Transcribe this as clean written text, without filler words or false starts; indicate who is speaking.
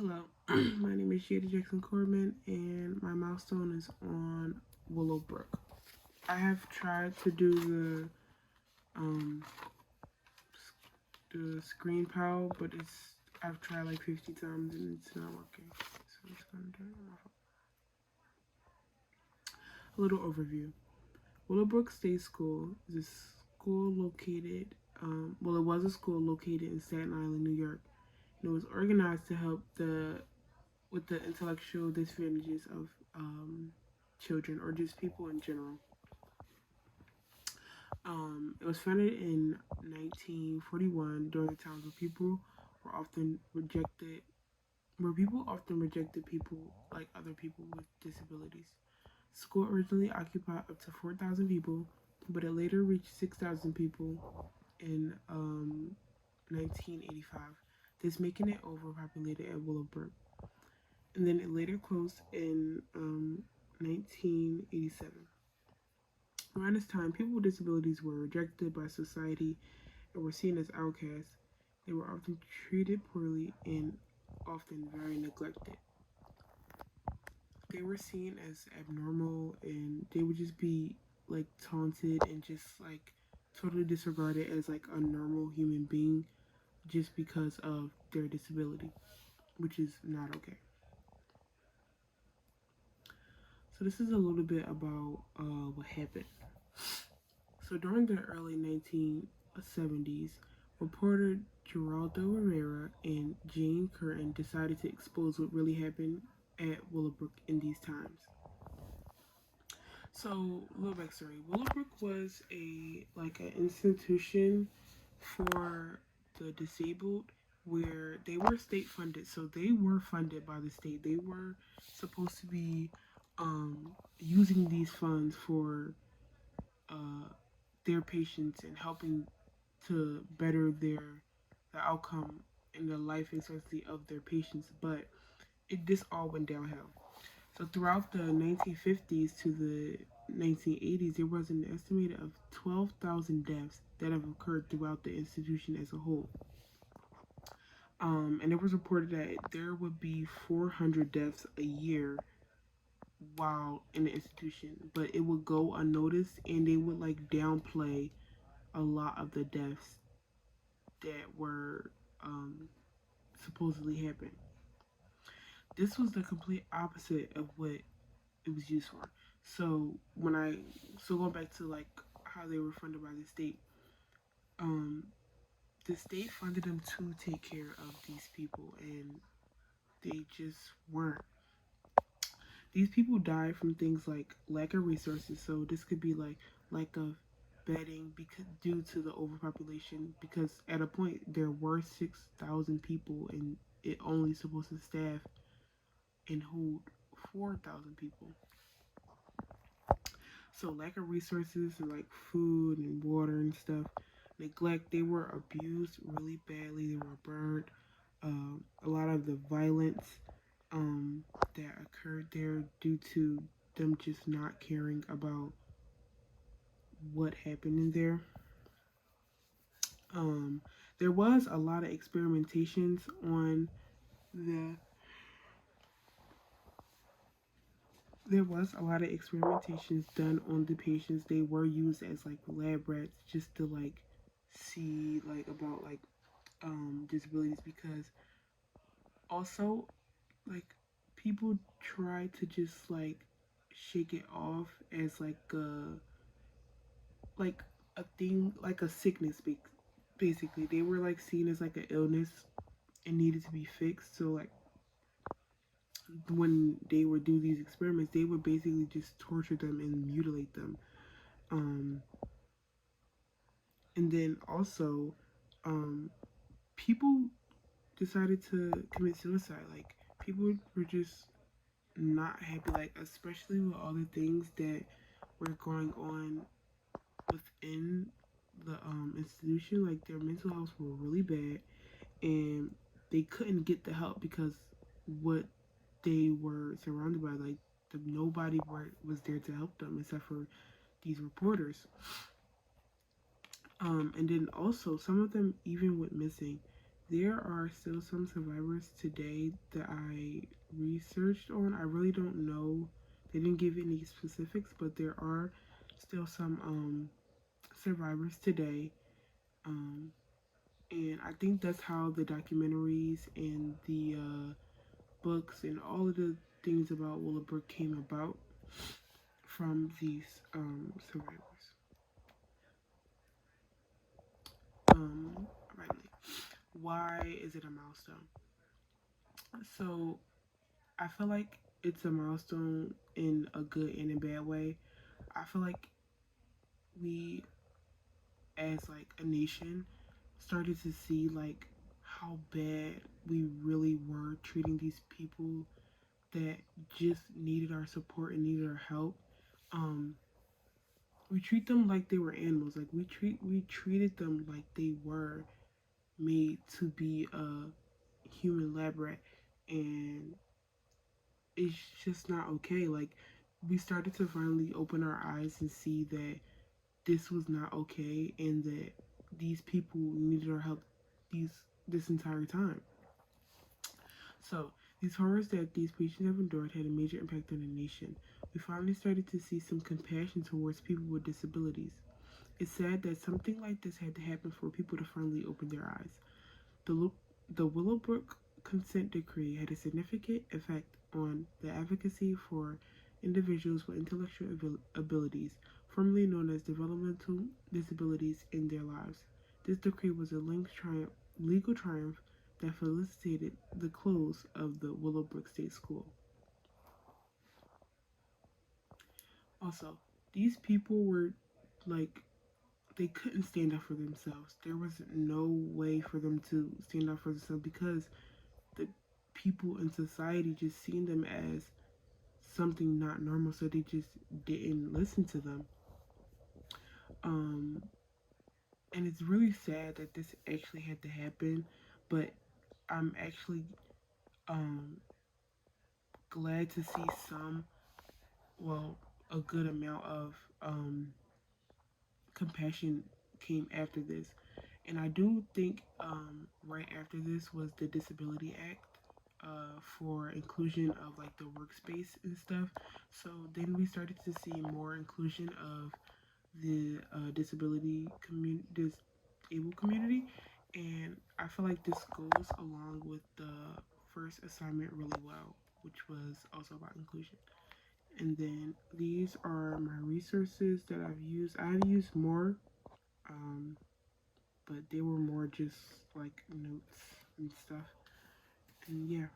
Speaker 1: Hello, my name is Jada Jackson Corbin, and my milestone is on Willowbrook. I have tried to do um the screen power, but I've tried like 50 times and it's not working. So I'm just gonna do it on my phone. A little overview. Willowbrook State School is a school located. It was a school located in Staten Island, New York. And it was organized to help the intellectual disadvantages of children or just people in general. It was founded in 1941 during the times were often rejected, where people often rejected people like other people with disabilities. School originally occupied up to 4,000 people, but it later reached 6,000 people in 1985, this making it overpopulated at Willowbrook. And then it later closed in 1987. Around this time, people with disabilities were rejected by society and were seen as outcasts. They were often treated poorly and often very neglected. They were seen as abnormal and they would just be like taunted and just like totally disregarded as like a normal human being just because of their disability, which is not okay. So this is a little bit about what happened. So during the early 1970s, reporter Geraldo Rivera and Jane Curtin decided to expose what really happened at Willowbrook in these times. So, a little backstory: Willowbrook was an institution for the disabled, where they were state funded. So they were funded by the state. They were supposed to be using these funds for uh, their patients and helping to better the outcome and the life expectancy of their patients. But this all went downhill. So throughout the 1950s to the 1980s, there was an estimated of 12,000 deaths that have occurred throughout the institution as a whole. And it was reported that there would be 400 deaths a year while in the institution, but it would go unnoticed and they would like downplay a lot of the deaths that were supposedly happened. This was the complete opposite of what it was used for. So going back to like how they were funded by the state, um, the state funded them to take care of these people, and they just weren't. These people died from things like lack of resources. So this could be like lack of bedding because due to the overpopulation. Because at a point there were 6,000 people, and it only supposed to staff and hold 4,000 people. So lack of resources and like food and water and stuff. Neglect. They were abused really badly. They were burned. A lot of the violence that occurred there due to them just not caring about what happened in there. Um, there was a lot of experimentations on the. There was a lot of experimentations done on the patients. They were used as like lab rats just to like see like about like disabilities, because also like people try to just like shake it off as like a thing, like a sickness. Basically, they were like seen as like an illness and needed to be fixed. So like when they would do these experiments, they would basically just torture them and mutilate them. Um, and then also, um, people decided to commit suicide. Like people were just not happy, like especially with all the things that were going on within the institution. Like their mental health were really bad, and they couldn't get the help because what they were surrounded by, like nobody was there to help them except for these reporters. And then also some of them even went missing. There are still some survivors today that I researched on. I really don't know. They didn't give any specifics, but there are still some survivors today. Um, and I think that's how the documentaries and the books and all of the things about Willowbrook came about from these survivors. Rightly. Why is it a milestone? So I feel like it's a milestone in a good and a bad way. I feel like we, as like a nation, started to see like how bad we really were treating these people that just needed our support and needed our help. Um, we treat them like they were animals. Like we treated them like they were made to be a human lab rat, and it's just not okay. Like we started to finally open our eyes and see that this was not okay, and that these people needed our help these this entire time. So these horrors that these patients have endured had a major impact on the nation. We finally started to see some compassion towards people with disabilities. It's sad that something like this had to happen for people to finally open their eyes. The, the Willowbrook consent decree had a significant effect on the advocacy for individuals with intellectual abilities, formerly known as developmental disabilities, in their lives. This decree was a legal triumph that facilitated the close of the Willowbrook State School. Also, these people were like they couldn't stand up for themselves. There was no way for them to stand up for themselves because the people in society just seen them as something not normal, so they just didn't listen to them. Um, and it's really sad that this actually had to happen, but I'm actually um, glad to see well, a good amount of compassion came after this. And I do think right after this was the Disability Act for inclusion of like the workspace and stuff. So then we started to see more inclusion of the disabled community, and I feel like this goes along with the first assignment really well, which was also about inclusion. And then these are my resources that I've used. I've used more, um, but they were more just like notes and stuff. And yeah.